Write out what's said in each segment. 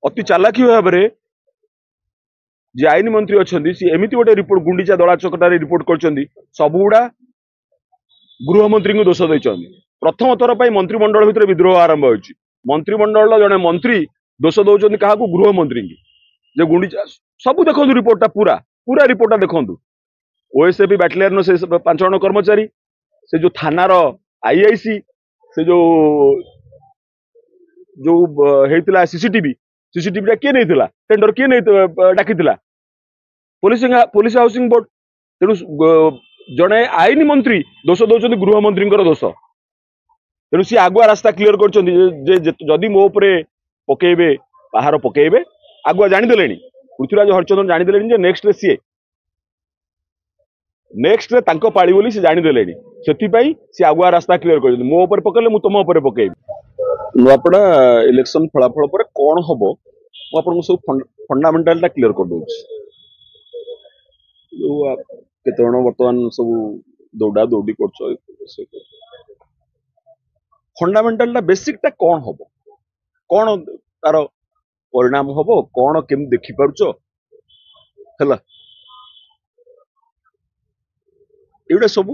अति चालाकी भाव में जे आईन मंत्री अच्छा सी एमती गोटे रिपोर्ट गुंडीचा दला चकटारे रिपोर्ट कर सबुगुड़ा गृहमंत्री को दोष देते। प्रथम थर पर मंत्रिमंडल भितर विद्रोह आरंभ हो मंत्रिमंडल जड़े मंत्री दोष दौरान क्या गृहमंत्री की जे गुंडीचा सब देखो रिपोर्टा पूरा पूरा रिपोर्टा देखो ओएसएपी बैटालियन से 5 जन कर्मचारी से जो थानार आईआईसी से जो जो हेतिला सीसीटीवी किए नहीं टेंडर किए नहीं डाकी पुलिस हाउसिंग बोर्ड तेणु जड़े आईन मंत्री दोष दौरान गृहमंत्री दोष तेणु सी आगुआ रास्ता क्लीयर कर मो पकेबे बाहर पकेबे आगुआ जानीदे पृथ्वीराज हरिचंदन जानीदे नेक्स्ट सी नेक्स्ट पाड़ी बोली से जानीदे से आगुआ रास्ता क्लीयर कर मो उपर पकेले मु तुम उपर पकेबी नुआपड़ा इलेक्शन फलाफल पर कौन हम मुझे सब फंडामेंटाल क्लीयर कर दूसरी केते बर्तमान सब दौड़ा दौड़ी कर फंडामेंटाल बेसिकटा कौन हम कौन तार परिणाम हम कौन केम देखिपार है ये सब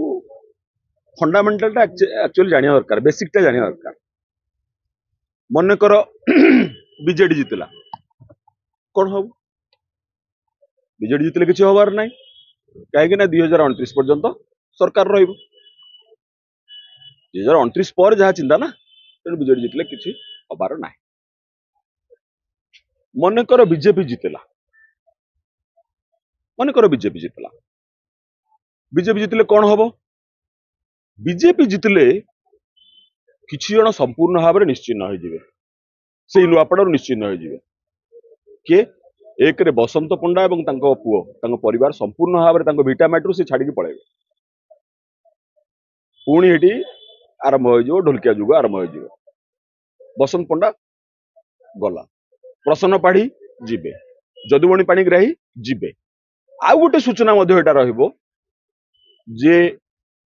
फंडामेंटाल एक्चुअली जाना दरकार बेसिकटा जाना दरकार मन कर बीजेडी जितला कौन हम बीजेडी जितले किसी हबार ना कहीं 2029 पर्यंत सरकार रही 2029 पर जहाँ चिंता ना तेणु बीजेडी जितले किसी हबार ना मन कर बीजेपी जितला मन कर बीजेपी जितले कौन हम बीजेपी जितले किछि जन संपूर्ण भाव में निश्चिन्न हो नुआपड़ निश्चिन्न हो किए एक रे बसंत पंडा और पुओ परिवार संपूर्ण भाव में भिटामाटी से छाड़ी पड़े पुणी ये आरंभ हो ढोलकिया जुग आरंभ हो बसंत पंडा गला प्रसन्न पाढ़ी जीवे जदुमणि पाणिग्राही जीवे आउ गोटे सूचना जे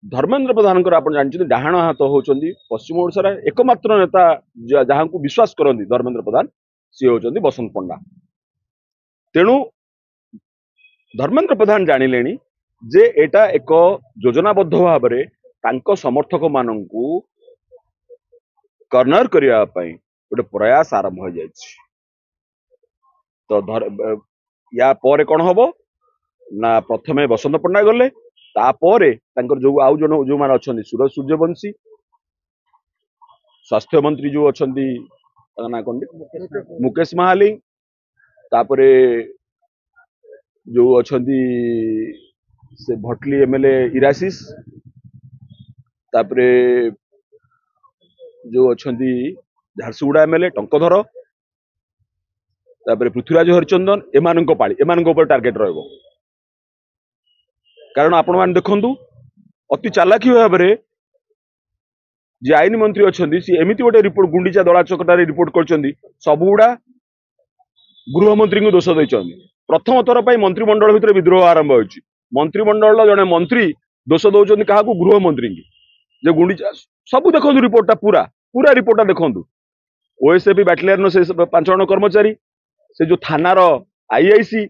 धर्मेंद्र प्रधान आप जानते डाहाण हाथ होती पश्चिम ओडिशार एकमात्र नेता जहाँ को विश्वास करती धर्मेंद्र प्रधान सी होती बसंत पंडा तेणु धर्मेंद्र प्रधान जानिले जे एटा एक योजनाबद्ध भाव में समर्थक मानू कर्नर करने गोटे प्रयास आरंभ हो जाए तो या पर कौन हम ना प्रथमे बसंत पंडा गले तापर जो आउ जन जो मैंने अच्छा सूरज सूर्यवंशी स्वास्थ्य मंत्री जो अच्छा ना कौन मुकेश महाली तापर जो अच्छा से भटली एमएलए इरासिस तापर जो अच्छा झारसुगुड़ा एमएलए टंकधर तापर पृथ्वीराज हरिचंदन एमान पाली एमान टार्गेट रहिबो कारण आपण मान देखंतु अति चालाकी भाव में जे आईन मंत्री अच्छा सी एमती गोटे रिपोर्ट गुंडीचा दला चकटारे रिपोर्ट कर सबुगुड़ा गृहमंत्री को दोष देते। प्रथम थर पर मंत्रिमंडल भितर विद्रोह आरंभ हो मंत्रिमंडल जड़े मंत्री दोष दौरान क्या गृहमंत्री की जे गुंडीचा सब देखो रिपोर्टा पूरा पूरा रिपोर्टा देखो ओएसएपी बैटालियन से 5 जन कर्मचारी से जो थानार आईआईसी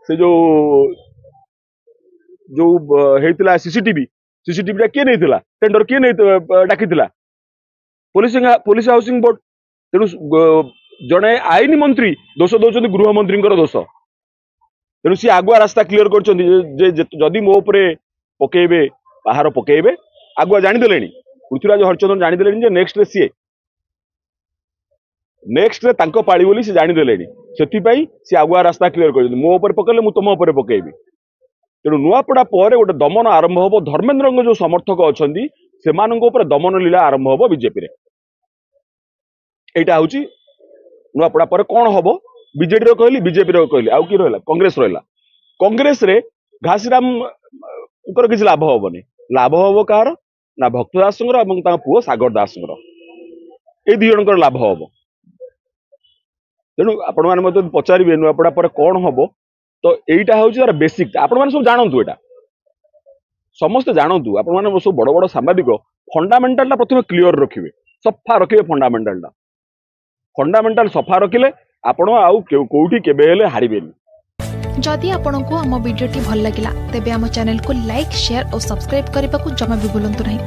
से जो जो हेतिला सीसीटीवी किए नहीं टेंडर किए नहीं डाकी पुलिस हाउसिंग बोर्ड तेणु जड़े आईन मंत्री दोष दौरान गृहमंत्री दोष तेणु सी आगुआ रास्ता क्लीयर कर मो उपर पकेबे बाहर पकेबे आगुआ जानीदे पृथ्वीराज हरिचंदन जानीदे नेक्स्ट सी नेक्स्ट पाड़ी बोली से जानीदे से आगुआ रास्ता क्लीयर कर मो उपर पकेले मु तुम उपर पकेबी तेणु नुआपड़ा पर गोटे दमन आरंभ हम धर्मेंद्र जो समर्थक अच्छा से दमन लीला आरंभ हम बीजेपी यहाँ हूँ नुआपड़ा पर कौन हम बीजेडी कहली बीजेपी कहली आउ कि रहा कांग्रेस कांग्रेस रे घासीराम किसी लाभ हेनी लाभ हम कहार ना भक्त दास पुओ सागर दास ये दी जन लाभ हम तेणु आपण मैंने पचारे नुआपड़ा पर कौन हम तो यहीटा हूँ तार बेसिक आपण मैंने सब जानतु एटा समस्ते जानतु आपण मैंने सब बड़ बड़ सांबादिक फंडामेंटाल प्रथम क्लीयर रखिए सफा रखिए फंडामेंटाल सफा रखिले आपण आउ कोउठी केबे हेले हारिबेनी। जदि आपंक आम भिडी भल लगा तेब आम चैनल को लाइक शेयर और सब्सक्राइब करने को जमा भी भूलु नहीं।